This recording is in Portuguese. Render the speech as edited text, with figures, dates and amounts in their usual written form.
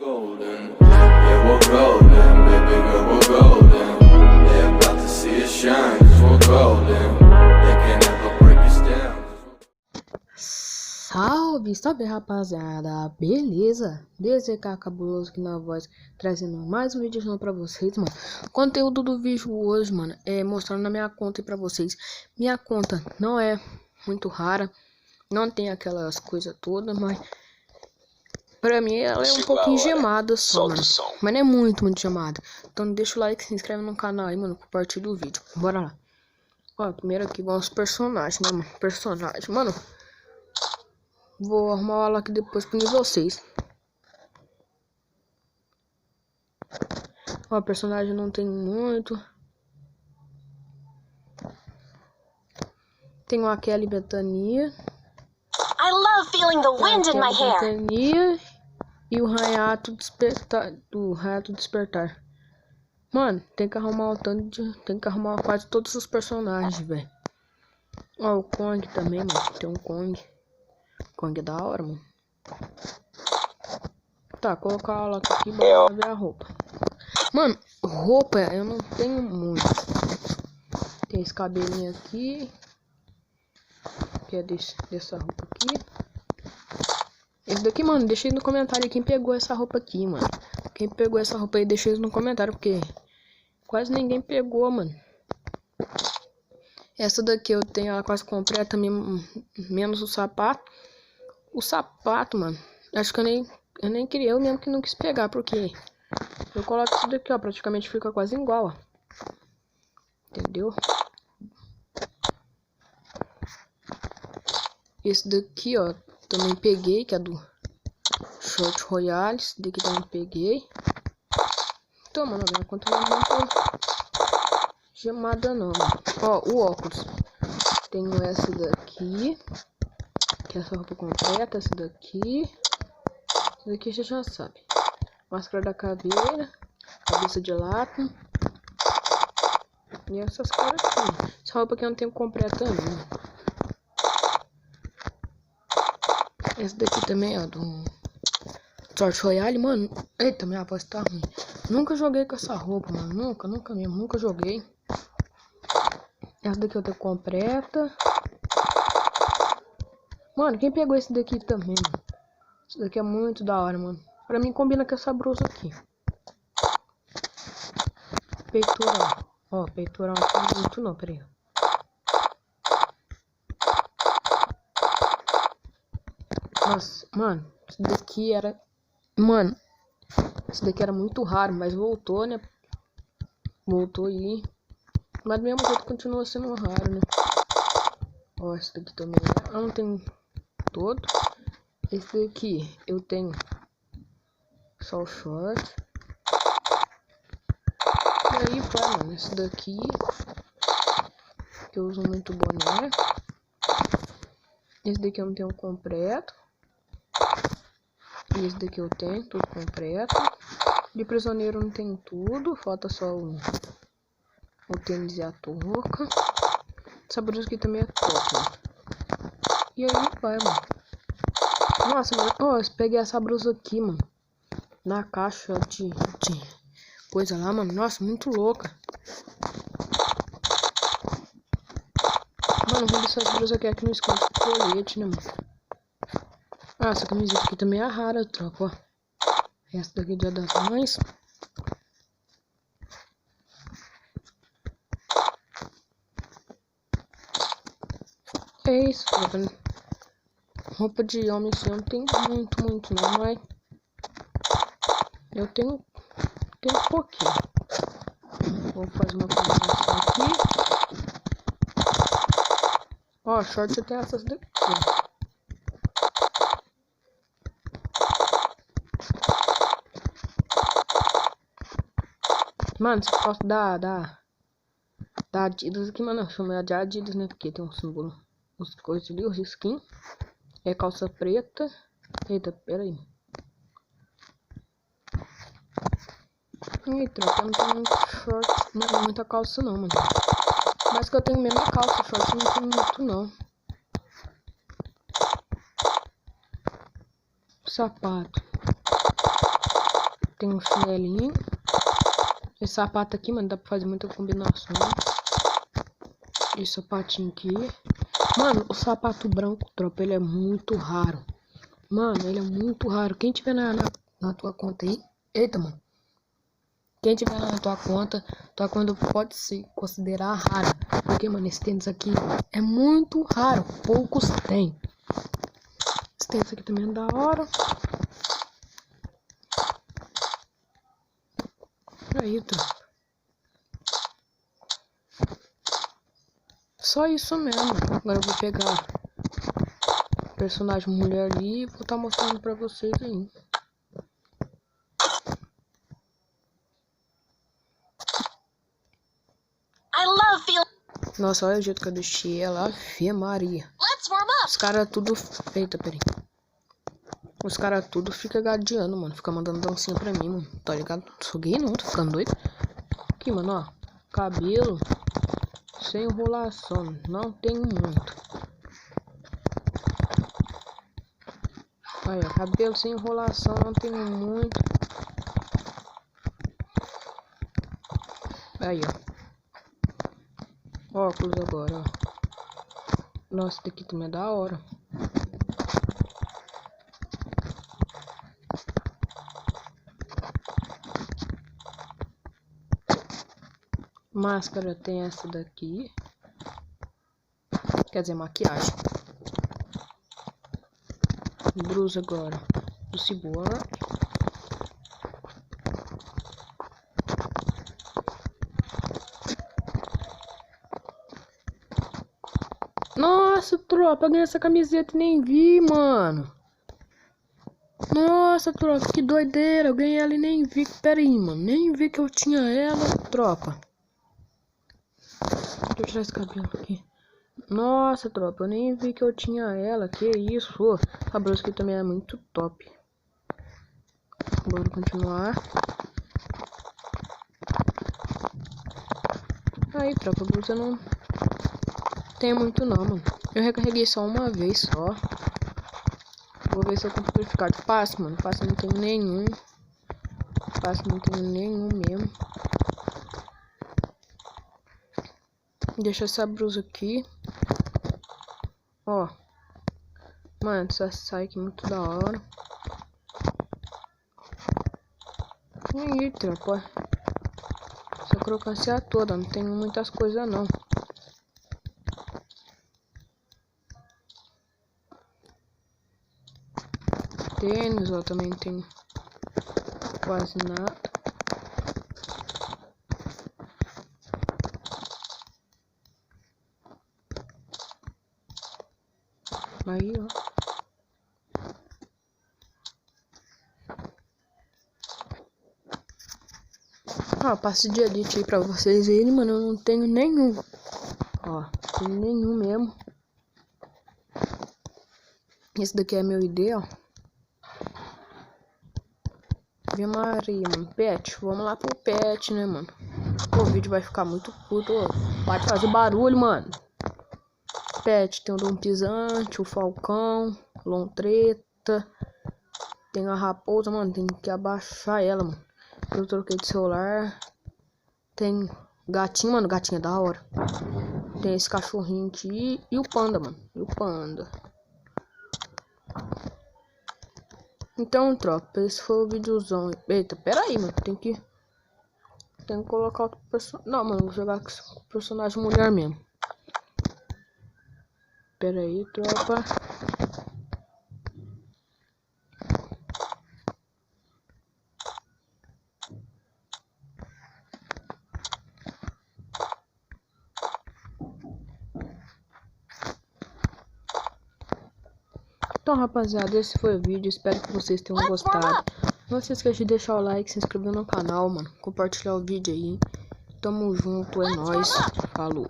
Golden, yeah, we're golden, baby girl, we're golden. They're about to see us shine, cause we're golden. They can never break us down. Salve, salve rapaziada, beleza? DZK Cabuloso aqui na voz, trazendo mais um vídeo pra vocês, mano. O conteúdo do vídeo hoje, mano, é mostrando na minha conta aí pra vocês. Minha conta não é muito rara, não tem aquelas coisas todas, mas pra mim ela é um pouquinho gemada só, mano. Mas não é muito gemada. Então deixa o like, se inscreve no canal aí, mano, compartilha o vídeo. Bora lá. Ó, primeiro aqui vamos os personagens, né, mano? Personagem, mano. Vou arrumar ela aqui depois pro nível 6. Ó, personagem não tem muito. Tenho a Kelly Betania. I love feeling the wind in my hair. Betania e o Rayato Despertar. Do Rayato Despertar. Mano, tem que arrumar o tanto de. Tem que arrumar quase todos os personagens, velho. Ó, o Kong também, mano. Tem um Kong. Kong é da hora, mano. Tá, colocar ela aqui pra ver a roupa. Mano, roupa eu não tenho muito. Tem esse cabelinho aqui. Que é dessa roupa aqui. Esse daqui, mano, deixa aí no comentário quem pegou essa roupa aqui, mano. Quem pegou essa roupa aí, deixa aí no comentário, porque quase ninguém pegou, mano. Essa daqui eu tenho ela quase completa, menos o sapato. O sapato, mano, acho que eu nem queria, eu mesmo que não quis pegar, porque eu coloco isso daqui, ó, praticamente fica quase igual, ó. Entendeu? Esse daqui, ó, também peguei, que é do Short Royale. Esse daqui também peguei. Então, mano, minha conta não é muito gemada não, mano. Ó, o óculos. Tenho essa daqui, que é essa roupa completa, essa daqui. Essa daqui você já sabe. Máscara da caveira, cabeça de lata. E essas caras aqui. Essa roupa aqui eu não tenho completa não. Esse daqui também é do Short Royale, mano. Eita, minha voz tá ruim. Nunca joguei com essa roupa, mano. Nunca mesmo, nunca joguei. Essa daqui eu tenho completa. Mano, quem pegou esse daqui também, mano? Esse daqui é muito da hora, mano. Pra mim combina com essa blusa aqui. Peitoral. Ó, peitoral não tem muito não, peraí. Nossa, mano, esse daqui era... Mano, esse daqui era muito raro, mas voltou, né? Voltou aí. Mas do mesmo jeito continua sendo raro, né? Ó, esse daqui também. Eu não tenho todo. Esse daqui eu tenho só o short. E aí vai, mano. Esse daqui que eu uso muito boné. Esse daqui eu não tenho completo. E esse daqui eu tenho tudo completo. De prisioneiro não tem tudo. Falta só o tênis e a touca. Essa blusa aqui também é top, mano. E aí vai, mano. Nossa, mano. Ó, eu peguei essa blusa aqui, mano. Na caixa de coisa lá, mano. Nossa, muito louca. Mano, vou dessas blusas aqui no esconde com colete, né, mano? Ah, essa camiseta aqui também é rara, troca, ó. Essa daqui é Dia das Mães. É isso, tá vendo? Roupa de homem assim, eu não tenho muito não, mas eu tenho um pouquinho. Vou fazer uma combinação aqui. Ó, short eu tenho essas daqui. Mano, se posso dar Adidas aqui, mano, eu chamo ela de Adidas, né? Porque tem um símbolo, os coisas ali, os skins. É calça preta. Eita, pera aí. Eita, eu não tenho muito short, não tenho muita calça não, mano. Mas que eu tenho mesmo é calça, short não tenho muito não. Sapato. Tem um chinelinho. Esse sapato aqui, mano, dá pra fazer muita combinação. Esse sapatinho aqui. Mano, o sapato branco, tropa, ele é muito raro. Mano, ele é muito raro. Quem tiver na tua conta aí... Eita, mano. Quem tiver na tua conta pode se considerar rara. Porque, mano, esse tênis aqui é muito raro. Poucos tem. Esse tênis aqui também é da hora. Aí, tropa. Só isso mesmo. Agora eu vou pegar o personagem mulher ali e vou estar mostrando pra vocês aí. Nossa, olha o jeito que eu deixei ela. Ave Maria. Os caras tudo... Eita, peraí. Os caras tudo fica gadeando, mano. Fica mandando dancinha pra mim, mano. Tá ligado? Sou gay não, tô ficando doido. Aqui, mano, ó. Cabelo. Sem enrolação. Não tenho muito. Aí, ó. Cabelo sem enrolação. Não tenho muito. Aí, ó. Óculos agora, ó. Nossa, esse daqui também é da hora. Máscara tem essa daqui. Quer dizer, maquiagem. Blusa agora do Cyborg. Nossa, tropa, eu ganhei essa camiseta e nem vi, mano. Nossa, tropa, que doideira. Eu ganhei ela e nem vi. Pera aí, mano. Nem vi que eu tinha ela, tropa. Deixa eu tirar esse cabelo aqui. Nossa, tropa, eu nem vi que eu tinha ela. Que isso. A blusa aqui também é muito top. Bora continuar. Aí, tropa, a blusa não tem muito não, mano. Eu recarreguei só uma vez só. Vou ver se eu consigo ficar de passe, mano. Passe não tenho nenhum. Passe não tenho nenhum mesmo. Deixa essa blusa aqui. Ó. Mano, essa saia aqui é muito da hora. E aí, tropa. Essa crocância toda. Não tem muitas coisas não. Tênis, ó, também tem quase nada. Aí, ó. Ó, passe de elite aí pra vocês verem, mano. Eu não tenho nenhum. Ó, tenho nenhum mesmo. Esse daqui é meu ID, ó. Ave Maria, mano. Pet, vamos lá pro pet, né, mano? O vídeo vai ficar muito puto. Pode fazer barulho, mano. Pet, tem o Dom Pisante, o Falcão, Lontreta. Tem a raposa, mano. Tem que abaixar ela, mano. Eu troquei de celular. Tem gatinho, mano. Gatinho é da hora. Tem esse cachorrinho aqui. E o panda, mano. E o panda. Então, tropa, esse foi o videozão. Eita, pera aí, mano. Tem que colocar outro personagem. Não, mano, vou jogar com o personagem mulher mesmo. Pera aí, tropa. Então, rapaziada, esse foi o vídeo. Espero que vocês tenham gostado. Não se esqueça de deixar o like, se inscrever no canal, mano. Compartilhar o vídeo aí. Tamo junto, é nóis. Falou.